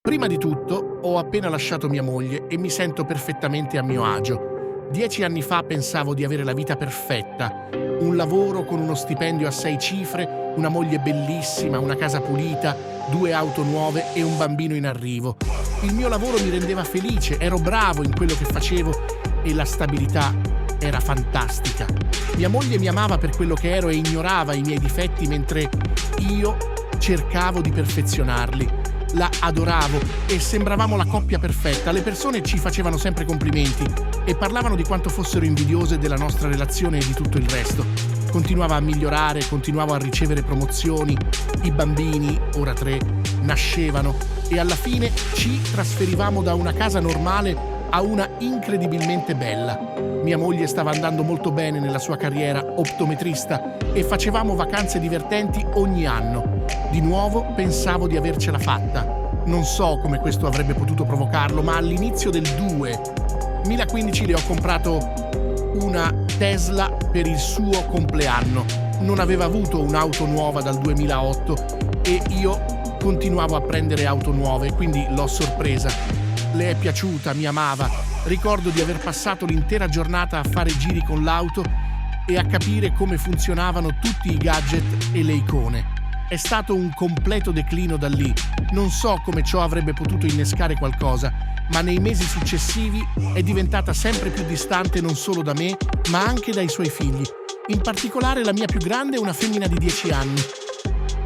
Prima di tutto, ho appena lasciato mia moglie e mi sento perfettamente a mio agio. 10 anni fa pensavo di avere la vita perfetta, un lavoro con uno stipendio a 6 cifre, una moglie bellissima, una casa pulita, 2 auto nuove e un bambino in arrivo. Il mio lavoro mi rendeva felice, ero bravo in quello che facevo e la stabilità era fantastica. Mia moglie mi amava per quello che ero e ignorava i miei difetti mentre io cercavo di perfezionarli. La adoravo e sembravamo la coppia perfetta. Le persone ci facevano sempre complimenti e parlavano di quanto fossero invidiose della nostra relazione e di tutto il resto. Continuava a migliorare, continuavo a ricevere promozioni, i bambini, ora 3, nascevano e alla fine ci trasferivamo da una casa normale a una incredibilmente bella. Mia moglie stava andando molto bene nella sua carriera optometrista e facevamo vacanze divertenti ogni anno. Di nuovo pensavo di avercela fatta. Non so come questo avrebbe potuto provocarlo, ma all'inizio del 2015 le ho comprato una Tesla per il suo compleanno. Non aveva avuto un'auto nuova dal 2008 e io continuavo a prendere auto nuove, quindi l'ho sorpresa. Le è piaciuta, mi amava. Ricordo di aver passato l'intera giornata a fare giri con l'auto e a capire come funzionavano tutti i gadget e le icone. È stato un completo declino da lì. Non so come ciò avrebbe potuto innescare qualcosa, ma nei mesi successivi è diventata sempre più distante non solo da me, ma anche dai suoi figli. In particolare la mia più grande è una femmina di 10 anni.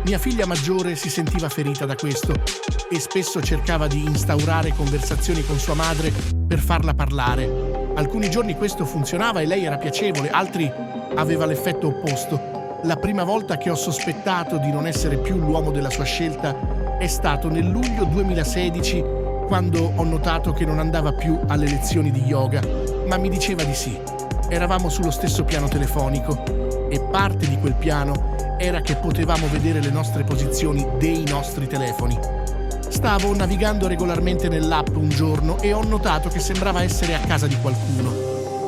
Mia figlia maggiore si sentiva ferita da questo e spesso cercava di instaurare conversazioni con sua madre per farla parlare. Alcuni giorni questo funzionava e lei era piacevole, altri aveva l'effetto opposto. La prima volta che ho sospettato di non essere più l'uomo della sua scelta è stato nel luglio 2016, quando ho notato che non andava più alle lezioni di yoga, ma mi diceva di sì. Eravamo sullo stesso piano telefonico e parte di quel piano era che potevamo vedere le nostre posizioni dei nostri telefoni. Stavo navigando regolarmente nell'app un giorno e ho notato che sembrava essere a casa di qualcuno.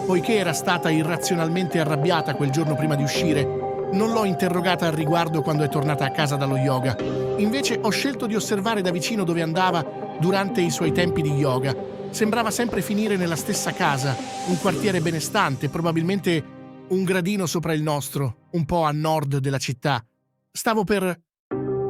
Poiché era stata irrazionalmente arrabbiata quel giorno prima di uscire, non l'ho interrogata al riguardo quando è tornata a casa dallo yoga. Invece ho scelto di osservare da vicino dove andava durante i suoi tempi di yoga. Sembrava sempre finire nella stessa casa, un quartiere benestante, probabilmente un gradino sopra il nostro, un po' a nord della città. Stavo per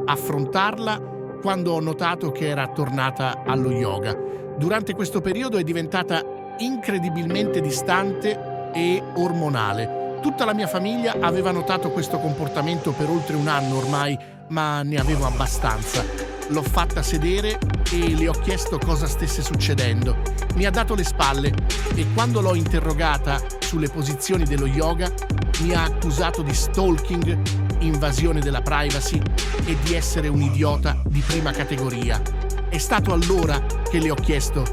affrontarla quando ho notato che era tornata allo yoga. Durante questo periodo è diventata incredibilmente distante e ormonale. Tutta la mia famiglia aveva notato questo comportamento per oltre un anno ormai, ma ne avevo abbastanza. L'ho fatta sedere e le ho chiesto cosa stesse succedendo. Mi ha dato le spalle e quando l'ho interrogata sulle posizioni dello yoga mi ha accusato di stalking, invasione della privacy e di essere un idiota di prima categoria. È stato allora che le ho chiesto: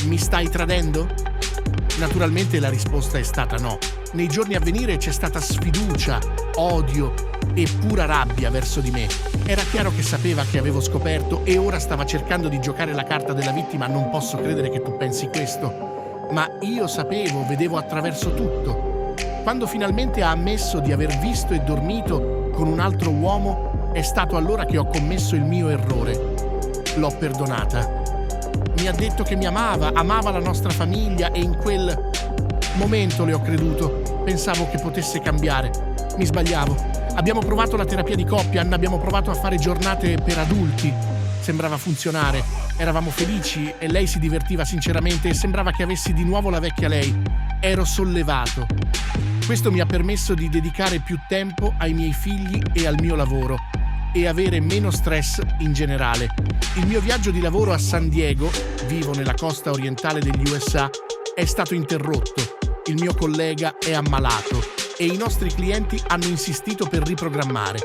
mi stai tradendo? Naturalmente la risposta è stata no. Nei giorni a venire c'è stata sfiducia, odio e pura rabbia verso di me. Era chiaro che sapeva che avevo scoperto e ora stava cercando di giocare la carta della vittima. Non posso credere che tu pensi questo. Ma io sapevo, vedevo attraverso tutto. Quando finalmente ha ammesso di aver visto e dormito con un altro uomo, è stato allora che ho commesso il mio errore. L'ho perdonata. Mi ha detto che mi amava, amava la nostra famiglia e in quel momento le ho creduto. Pensavo che potesse cambiare. Mi sbagliavo. Abbiamo provato la terapia di coppia, abbiamo provato a fare giornate per adulti. Sembrava funzionare. Eravamo felici e lei si divertiva sinceramente e sembrava che avessi di nuovo la vecchia lei. Ero sollevato. Questo mi ha permesso di dedicare più tempo ai miei figli e al mio lavoro e avere meno stress in generale. Il mio viaggio di lavoro a San Diego, vivo nella costa orientale degli USA, è stato interrotto. Il mio collega è ammalato e i nostri clienti hanno insistito per riprogrammare.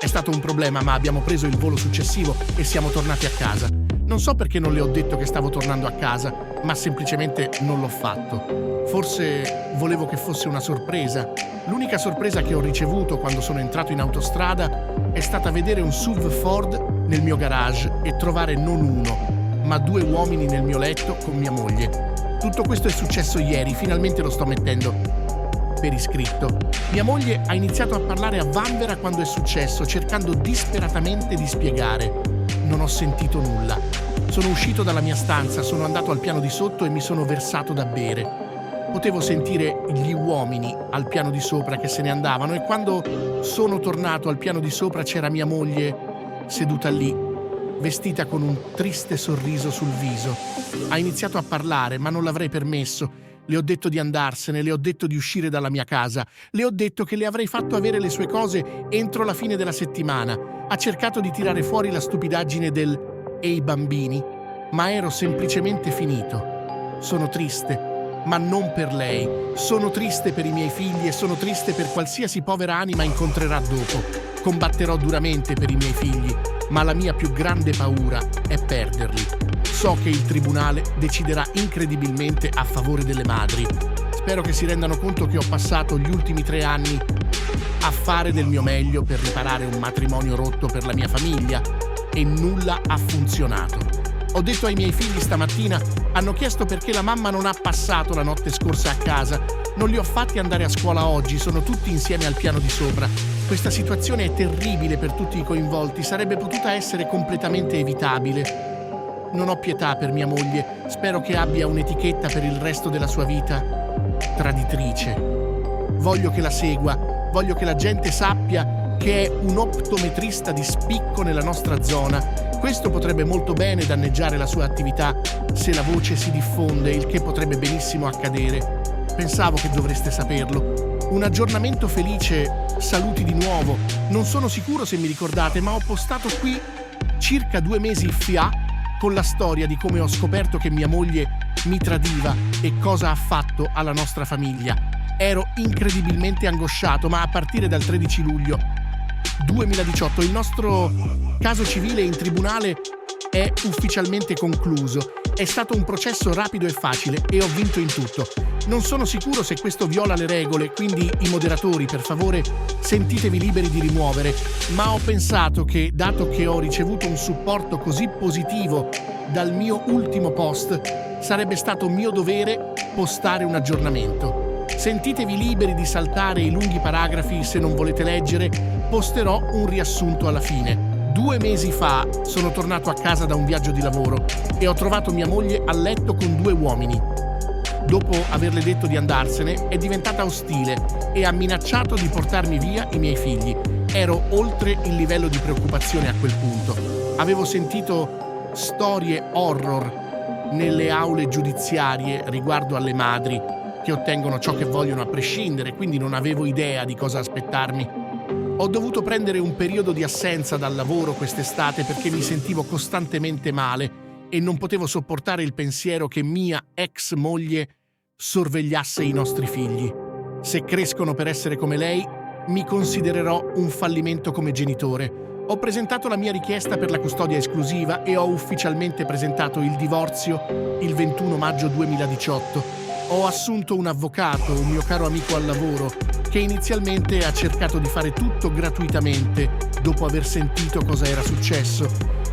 È stato un problema, ma abbiamo preso il volo successivo e siamo tornati a casa. Non so perché non le ho detto che stavo tornando a casa, ma semplicemente non l'ho fatto. Forse volevo che fosse una sorpresa. L'unica sorpresa che ho ricevuto quando sono entrato in autostrada è stata vedere un SUV Ford nel mio garage e trovare non uno, ma 2 uomini nel mio letto con mia moglie. Tutto questo è successo ieri, finalmente lo sto mettendo per iscritto. Mia moglie ha iniziato a parlare a vanvera quando è successo, cercando disperatamente di spiegare. Non ho sentito nulla. Sono uscito dalla mia stanza, sono andato al piano di sotto e mi sono versato da bere. Potevo sentire gli uomini al piano di sopra che se ne andavano e quando sono tornato al piano di sopra c'era mia moglie seduta lì, vestita con un triste sorriso sul viso. Ha iniziato a parlare, ma non l'avrei permesso. Le ho detto di andarsene, le ho detto di uscire dalla mia casa, le ho detto che le avrei fatto avere le sue cose entro la fine della settimana. Ha cercato di tirare fuori la stupidaggine del «Ehi bambini», ma ero semplicemente finito. Sono triste, ma non per lei. Sono triste per i miei figli e sono triste per qualsiasi povera anima incontrerà dopo. Combatterò duramente per i miei figli, ma la mia più grande paura è perderli. So che il tribunale deciderà incredibilmente a favore delle madri. Spero che si rendano conto che ho passato gli ultimi 3 anni a fare del mio meglio per riparare un matrimonio rotto per la mia famiglia e nulla ha funzionato. Ho detto ai miei figli stamattina, hanno chiesto perché la mamma non ha passato la notte scorsa a casa. Non li ho fatti andare a scuola oggi, sono tutti insieme al piano di sopra. Questa situazione è terribile per tutti i coinvolti, sarebbe potuta essere completamente evitabile. Non ho pietà per mia moglie, spero che abbia un'etichetta per il resto della sua vita. Traditrice. Voglio che la segua, voglio che la gente sappia che è un optometrista di spicco nella nostra zona. Questo potrebbe molto bene danneggiare la sua attività se la voce si diffonde, il che potrebbe benissimo accadere. Pensavo che dovreste saperlo. Un aggiornamento felice, saluti di nuovo. Non sono sicuro se mi ricordate, ma ho postato qui circa 2 mesi fa con la storia di come ho scoperto che mia moglie mi tradiva e cosa ha fatto alla nostra famiglia. Ero incredibilmente angosciato, ma a partire dal 13 luglio 2018 il nostro caso civile in tribunale è ufficialmente concluso. È stato un processo rapido e facile e ho vinto in tutto. Non sono sicuro se questo viola le regole, quindi i moderatori, per favore, sentitevi liberi di rimuovere, ma ho pensato che, dato che ho ricevuto un supporto così positivo dal mio ultimo post, sarebbe stato mio dovere postare un aggiornamento. Sentitevi liberi di saltare i lunghi paragrafi se non volete leggere, posterò un riassunto alla fine. 2 mesi fa sono tornato a casa da un viaggio di lavoro e ho trovato mia moglie a letto con 2 uomini. Dopo averle detto di andarsene, è diventata ostile e ha minacciato di portarmi via i miei figli. Ero oltre il livello di preoccupazione a quel punto. Avevo sentito storie horror nelle aule giudiziarie riguardo alle madri che ottengono ciò che vogliono a prescindere, quindi non avevo idea di cosa aspettarmi. Ho dovuto prendere un periodo di assenza dal lavoro quest'estate perché mi sentivo costantemente male e non potevo sopportare il pensiero che mia ex moglie sorvegliasse i nostri figli. Se crescono per essere come lei, mi considererò un fallimento come genitore. Ho presentato la mia richiesta per la custodia esclusiva e ho ufficialmente presentato il divorzio il 21 maggio 2018. Ho assunto un avvocato, un mio caro amico al lavoro, che inizialmente ha cercato di fare tutto gratuitamente dopo aver sentito cosa era successo,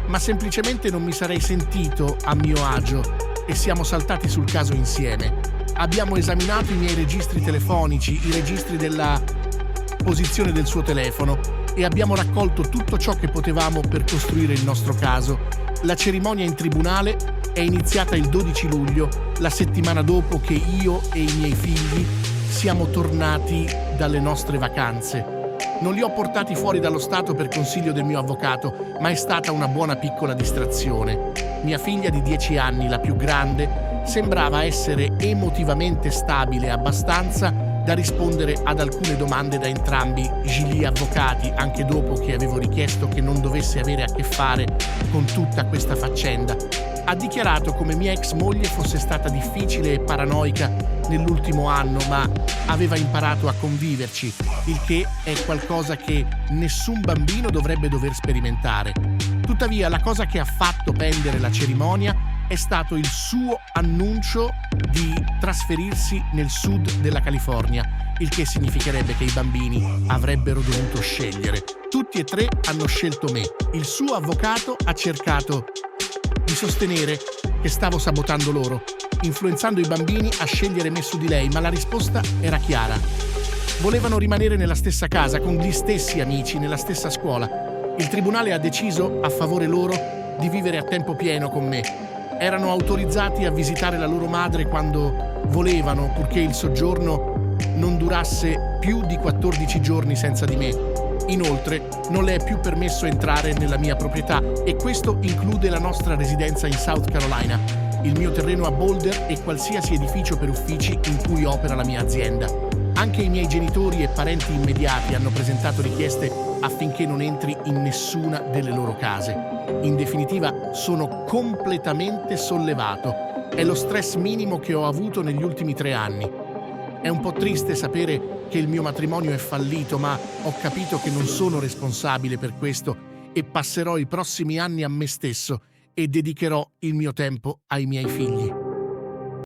ma semplicemente non mi sarei sentito a mio agio e siamo saltati sul caso insieme. Abbiamo esaminato i miei registri telefonici, i registri della posizione del suo telefono e abbiamo raccolto tutto ciò che potevamo per costruire il nostro caso. La cerimonia in tribunale è iniziata il 12 luglio, la settimana dopo che io e i miei figli siamo tornati dalle nostre vacanze. Non li ho portati fuori dallo Stato per consiglio del mio avvocato, ma è stata una buona piccola distrazione. Mia figlia di 10 anni, la più grande, sembrava essere emotivamente stabile abbastanza da rispondere ad alcune domande da entrambi gli avvocati, anche dopo che avevo richiesto che non dovesse avere a che fare con tutta questa faccenda. Ha dichiarato come mia ex moglie fosse stata difficile e paranoica nell'ultimo anno, ma aveva imparato a conviverci, il che è qualcosa che nessun bambino dovrebbe dover sperimentare. Tuttavia, la cosa che ha fatto pendere la cerimonia è stato il suo annuncio di trasferirsi nel sud della California, il che significherebbe che i bambini avrebbero dovuto scegliere. Tutti e 3 hanno scelto me. Il suo avvocato ha cercato di sostenere che stavo sabotando loro, influenzando i bambini a scegliere me su di lei, ma la risposta era chiara. Volevano rimanere nella stessa casa, con gli stessi amici, nella stessa scuola. Il tribunale ha deciso a favore loro di vivere a tempo pieno con me. Erano autorizzati a visitare la loro madre quando volevano, purché il soggiorno non durasse più di 14 giorni senza di me. Inoltre, non le è più permesso entrare nella mia proprietà e questo include la nostra residenza in South Carolina, il mio terreno a Boulder e qualsiasi edificio per uffici in cui opera la mia azienda. Anche i miei genitori e parenti immediati hanno presentato richieste affinché non entri in nessuna delle loro case. In definitiva, sono completamente sollevato. È lo stress minimo che ho avuto negli ultimi 3 anni. È un po' triste sapere che il mio matrimonio è fallito, ma ho capito che non sono responsabile per questo e passerò i prossimi anni a me stesso e dedicherò il mio tempo ai miei figli.